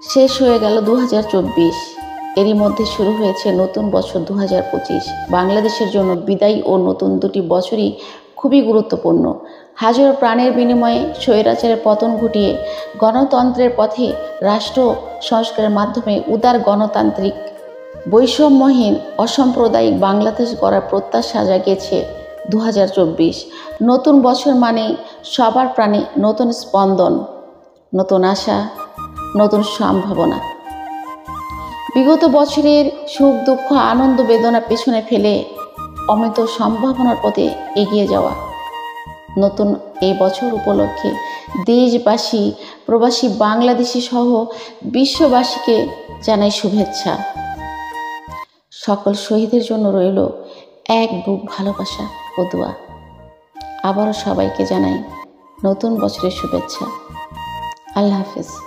শেষ হয়ে গেল 2024। এরই মধ্যে শুরু হয়েছে নতুন বছর 2025। বাংলাদেশের জন্য বিদায়ী ও নতুন দুটি বছরই খুবই গুরুত্বপূর্ণ। হাজারো প্রাণের বিনিময়ে স্বৈরাচারের পতন ঘটিয়ে গণতন্ত্রের পথে রাষ্ট্র সংস্কারের মাধ্যমে উদার গণতান্ত্রিক বৈষম্যহীন অসাম্প্রদায়িক বাংলাদেশ গড়ার প্রত্যাশা জাগিয়েছে 2024। নতুন বছর মানে সবার প্রাণে নতুন স্পন্দন, নতুন আশা, নতুন সম্ভাবনা। বিগত বছরের সুখ দুঃখ আনন্দ বেদনা পেছনে ফেলে অমিত সম্ভাবনার পথে এগিয়ে যাওয়া। নতুন এই বছর উপলক্ষে দেশবাসী, প্রবাসী বাংলাদেশি সহ বিশ্ববাসীকে জানাই শুভেচ্ছা। সকল শহীদের জন্য রইল এক বুক ভালোবাসা ও দোয়া। আবারও সবাইকে জানাই নতুন বছরের শুভেচ্ছা। আল্লাহ হাফেজ।